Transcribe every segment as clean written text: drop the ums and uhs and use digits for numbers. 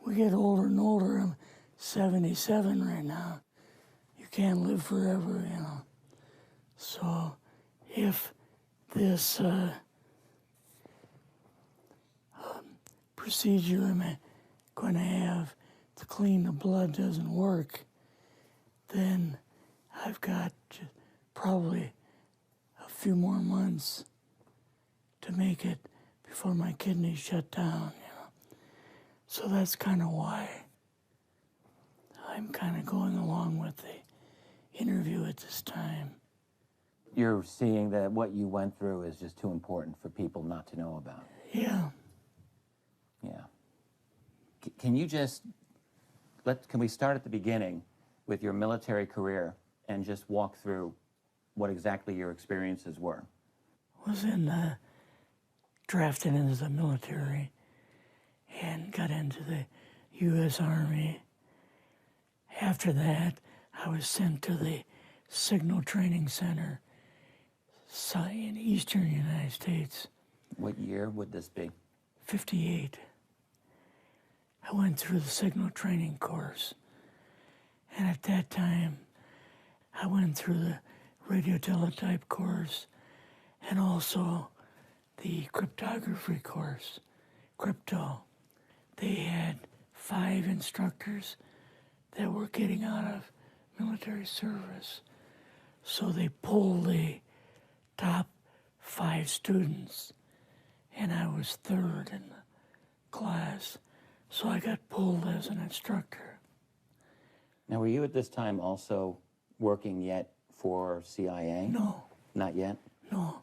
we get older and older. I'm 77 right now. You can't live forever, you know. So if this procedure I'm going to have to clean the blood doesn't work, then I've got probably a few more months to make it before my kidneys shut down, you know. So that's kind of why I'm kind of going along with the interview at this time. You're seeing that what you went through is just too important for people not to know about. Yeah. Yeah. Can you just, can we start at the beginning with your military career and just walk through what exactly your experiences were? Was drafted into the military and got into the U.S. Army. After that, I was sent to the Signal Training Center in eastern United States. What year would this be? 58. I went through the signal training course. And at that time, I went through the radio teletype course and also the cryptography course, crypto. They had 5 instructors that were getting out of military service. So they pulled the top 5 students, and I was 3rd in the class. So I got pulled as an instructor. Now, were you at this time also working yet for CIA? No. Not yet? No.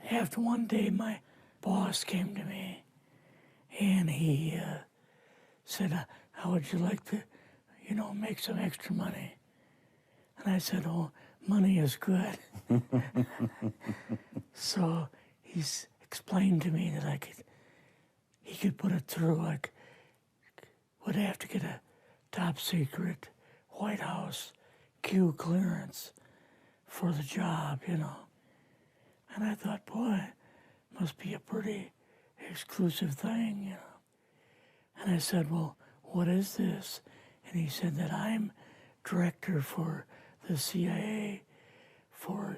After one day, my boss came to me, and he said, how would you like to, make some extra money? And I said, oh, money is good. So he's explained to me that he could put it through, would have to get a top secret White House Q clearance for the job, And I thought, boy, must be a pretty exclusive thing, And I said, well, what is this? And he said that I'm director for the CIA for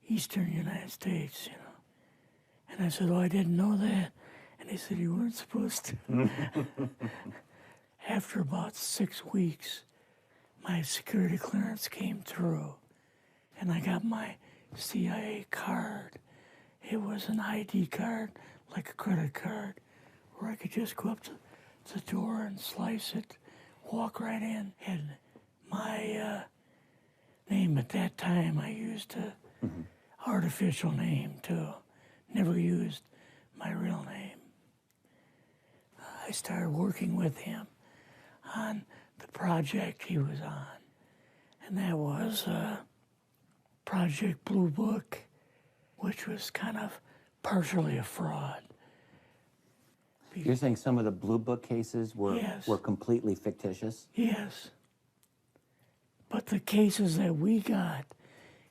Eastern United States, And I said, oh, I didn't know that. And he said, you weren't supposed to. After about 6 weeks, my security clearance came through, and I got my CIA card. It was an ID card, like a credit card, where I could just go up to the door and slice it, walk right in. And my name at that time, I used a artificial name too. Never used my real name. I started working with him on the project he was on, and that was Project Blue Book, which was kind of partially a fraud. You're saying some of the Blue Book cases were, Yes. were completely fictitious? Yes. But the cases that we got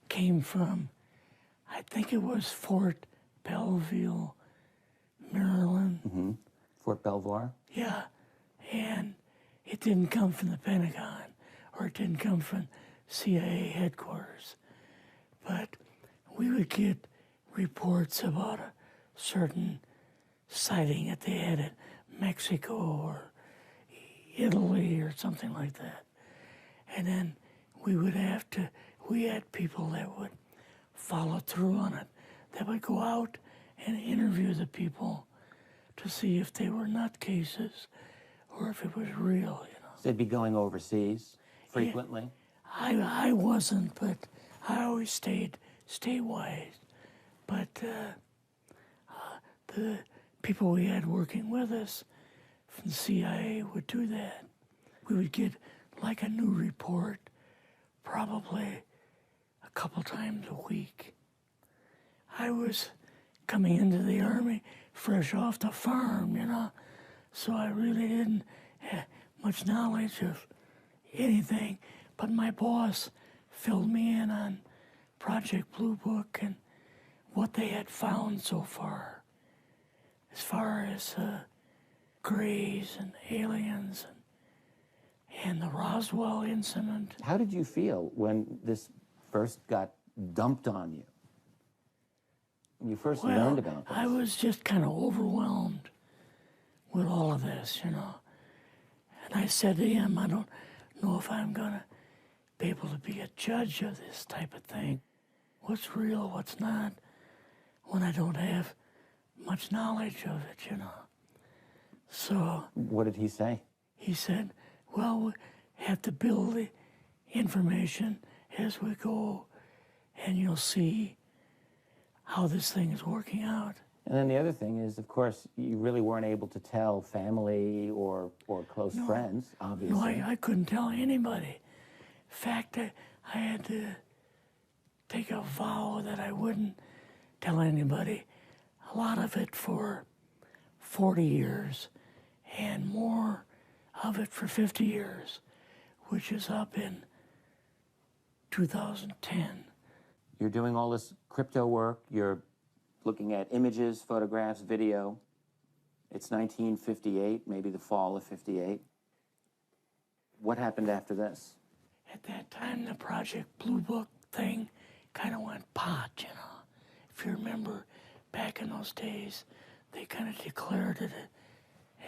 came from, I think it was Fort Belvoir, Maryland. Fort Belvoir? Yeah, and it didn't come from the Pentagon, or it didn't come from CIA headquarters. But we would get reports about a certain sighting that they had in Mexico or Italy or something like that. And then we had people that would follow through on it, that would go out and interview the people to see if they were nutcases or if it was real, So they'd be going overseas frequently? I wasn't, but I always stayed statewide. But the people we had working with us from the CIA would do that. We would get like a new report probably a couple times a week. I was coming into the Army fresh off the farm, so I really didn't have much knowledge of anything, but my boss filled me in on Project Blue Book and what they had found so far as Greys and aliens and the Roswell incident. How did you feel when this first got dumped on you? When you first learned about this? I was just kind of overwhelmed with all of this, you know. And I said to him, I don't know if I'm going to be able to be a judge of this type of thing. What's real, what's not, when I don't have much knowledge of it, you know. So... What did he say? He said, well, we have to build the information as we go, and you'll see how this thing is working out. And then the other thing is, of course, you really weren't able to tell family or close friends, obviously. No, I couldn't tell anybody. In fact, I had to take a vow that I wouldn't tell anybody. A lot of it for 40 years, and more of it for 50 years, which is up in 2010. You're doing all this crypto work, you're looking at images, photographs, video. It's 1958, maybe the fall of 58. What happened after this? At that time, the Project Blue Book thing kind of went pot, you know. If you remember, back in those days, they kind of declared it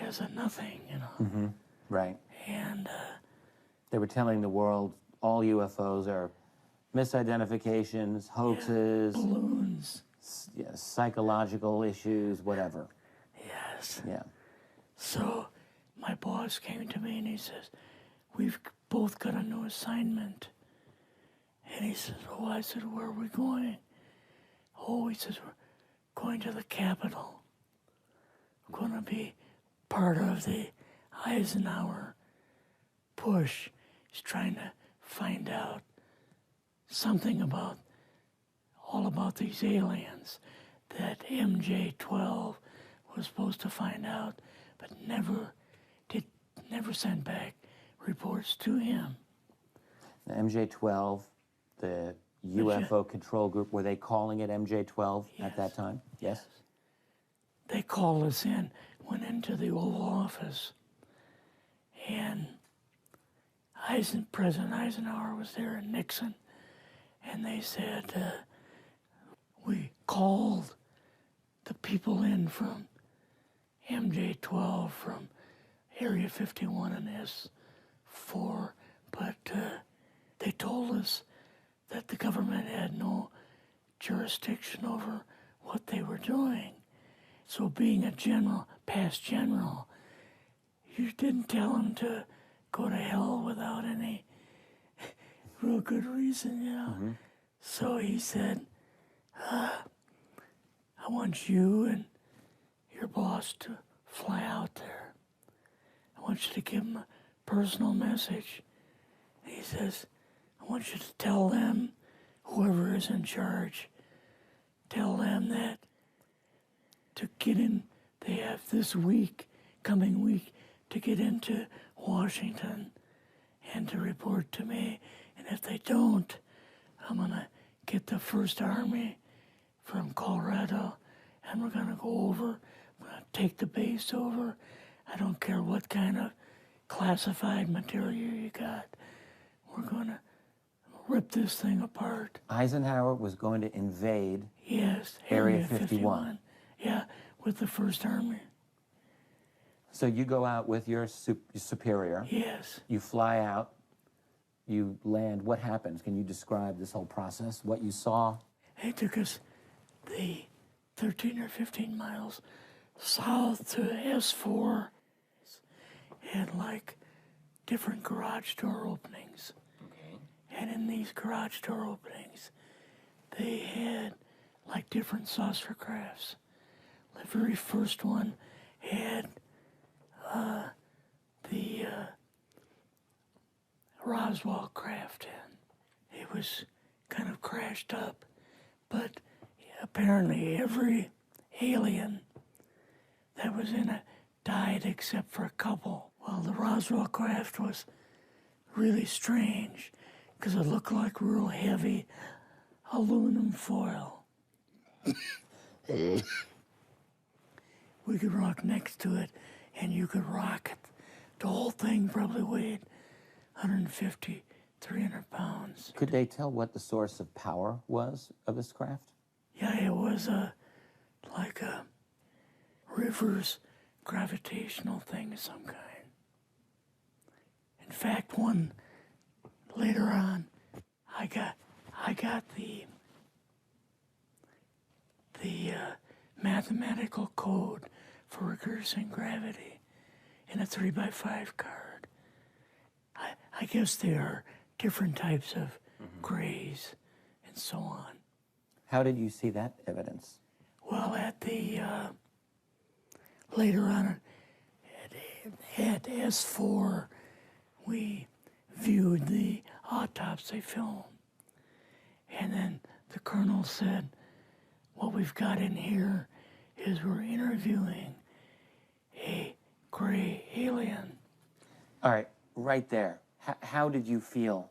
as a nothing, you know. Mm-hmm. Right. And they were telling the world all UFOs are misidentifications, hoaxes, balloons. Psychological issues, whatever. Yes. Yeah. So my boss came to me and he says, we've both got a new assignment. And he says, oh, I said, where are we going? Oh, he says, we're going to the Capitol. We're going to be part of the Eisenhower push. He's trying to find out something about all about these aliens that MJ-12 was supposed to find out, but never sent back reports to him. The MJ-12, the UFO control group, were they calling it MJ-12 at that time? Yes. They called us in, went into the Oval Office, and President Eisenhower was there and Nixon, and they said, we called the people in from MJ-12 from Area 51 and S4, but they told us that the government had no jurisdiction over what they were doing. So being a general, past general, you didn't tell them to go to hell without any real good reason, you know. Mm-hmm. So he said, I want you and your boss to fly out there. I want you to give them a personal message. And he says, I want you to tell them, whoever is in charge, tell them that to get in, they have this week, coming week, to get into Washington and to report to me. And if they don't, I'm going to get the First Army from Colorado, and we're going to go over, we're going to take the base over. I don't care what kind of classified material you got. We're going to rip this thing apart. Eisenhower was going to invade Area 51. Yeah, with the First Army. So you go out with your superior. Yes. You fly out. You land. What happens? Can you describe this whole process, what you saw? They took us the 13 or 15 miles south to S4 and like different garage door openings. Okay. And in these garage door openings, they had like different saucer crafts. The very first one had the Roswell craft in. It was kind of crashed up, but apparently every alien that was in it died except for a couple. Well, the Roswell craft was really strange because it looked like real heavy aluminum foil. We could walk next to it and you could rock it. The whole thing probably weighed 150, 300 pounds. Could they tell what the source of power was of this craft? Yeah, it was like a reverse gravitational thing of some kind. In fact, one later on, I got the mathematical code for reversing gravity in a 3x5 card. I guess there are different types of grays and so on. How did you see that evidence? Well, at the later on at S4, we viewed the autopsy film, and then the colonel said, "What we've got in here is we're interviewing a gray alien." All right, right there. How did you feel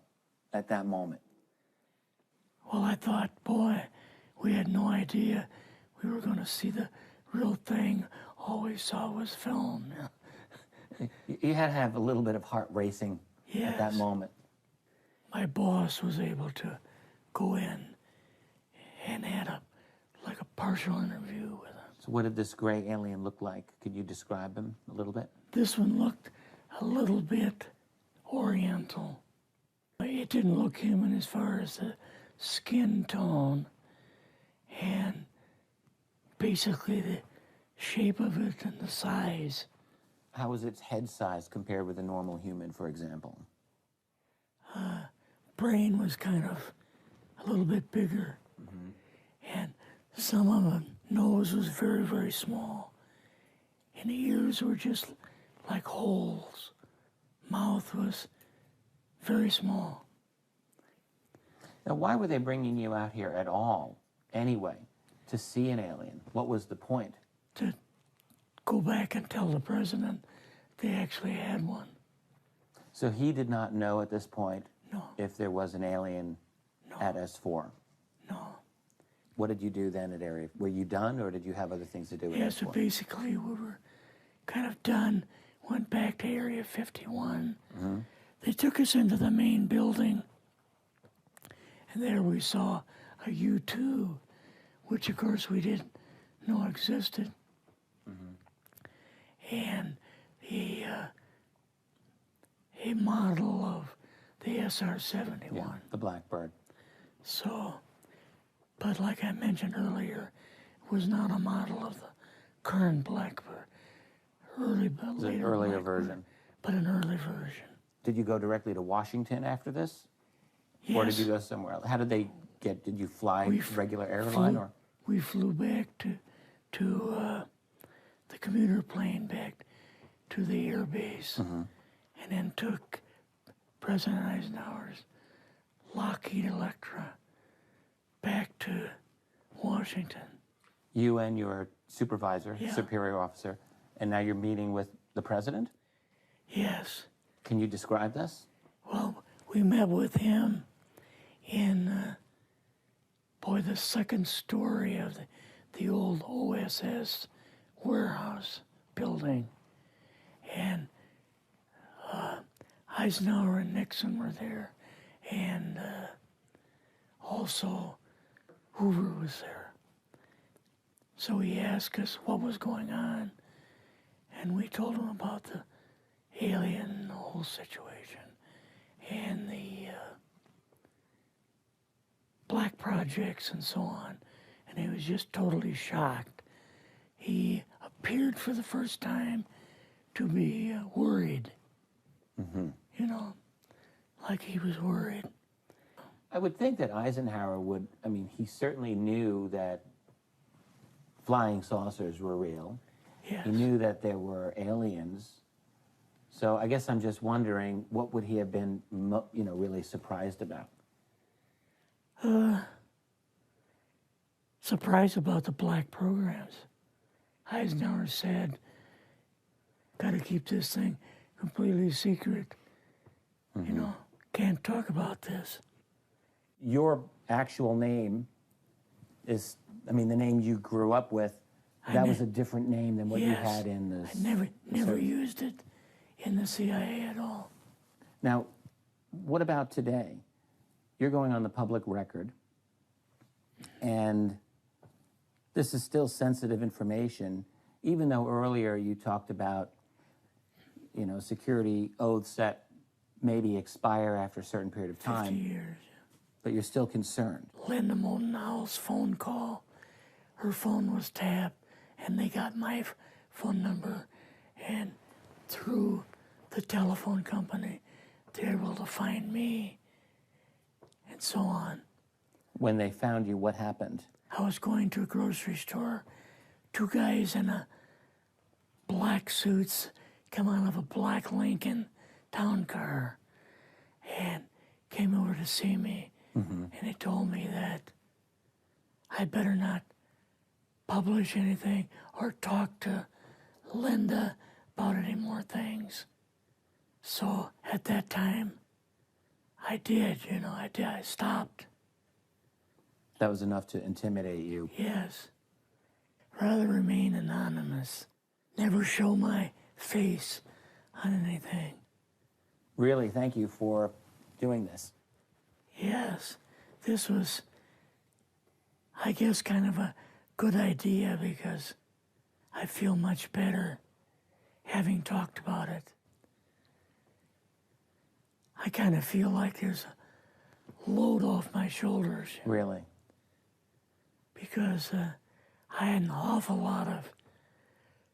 at that moment? Well, I thought, boy, we had no idea we were going to see the real thing. All we saw was film. You had to have a little bit of heart racing at that Yes. moment. My boss was able to go in and had a partial interview with him. So what did this gray alien look like? Could you describe him a little bit? This one looked a little bit oriental. It didn't look human as far as the skin tone and basically the shape of it and the size. How was its head size compared with a normal human, for example? Brain was kind of a little bit bigger, and some of the nose was very, very small, and the ears were just like holes. Mouth was very small. Now, why were they bringing you out here at all, anyway, to see an alien? What was the point? To go back and tell the president they actually had one. So he did not know at this point No, if there was an alien at S4. no. What did you do then at Area? Were you done, or did you have other things to do at Yeah, so S4? basically we were kind of done, went back to Area 51. They took us into the main building, and there we saw a U-2, which of course we didn't know existed. And a model of the SR-71. Yeah, the Blackbird. So, but like I mentioned earlier, it was not a model of the current Blackbird, It was an earlier version. but an early version. Did you go directly to Washington after this? Yes. Or did you go somewhere else? How did they get, did you fly regular airline or? We flew back to the commuter plane back to the air base, and then took President Eisenhower's Lockheed Electra back to Washington. You and your supervisor, Yeah. superior officer, and now you're meeting with the president? Yes. Can you describe this? Well, we met with him in, the second story of the old OSS warehouse building. And Eisenhower and Nixon were there, and also Hoover was there. So he asked us what was going on, and we told him about the alien, the whole situation, and the black projects and so on. And he was just totally shocked. He appeared for the first time to be worried. You know, like he was worried. I would think that Eisenhower would, I mean, he certainly knew that flying saucers were real. Yes. He knew that there were aliens. So I guess I'm just wondering, what would he have been, really surprised about? Surprised about the black programs. Eisenhower said, got to keep this thing completely secret. You know, can't talk about this. Your actual name is, the name you grew up with, That was a different name than what you Yes. had in the... I never used it in the CIA at all. Now, what about today? You're going on the public record, and this is still sensitive information, even though earlier you talked about, you know, security oaths that maybe expire after a certain period of 50 time, years. but you're still concerned. Linda Motenau's phone call, her phone was tapped, and they got my phone number, and through the telephone company, they were able to find me, and so on. When they found you, what happened? I was going to a grocery store. Two guys in a black suits come out of a black Lincoln town car and came over to see me. And they told me that I better not publish anything or talk to Linda about any more things. So at that time, I did, you know, I stopped. That was enough to intimidate you. Yes. Rather remain anonymous. Never show my face on anything. Really, thank you for doing this. Yes. This was, I guess, kind of a good idea because I feel much better having talked about it. I kind of feel like there's a load off my shoulders. Really? Because I had an awful lot of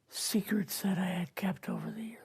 secrets that I had kept over the years.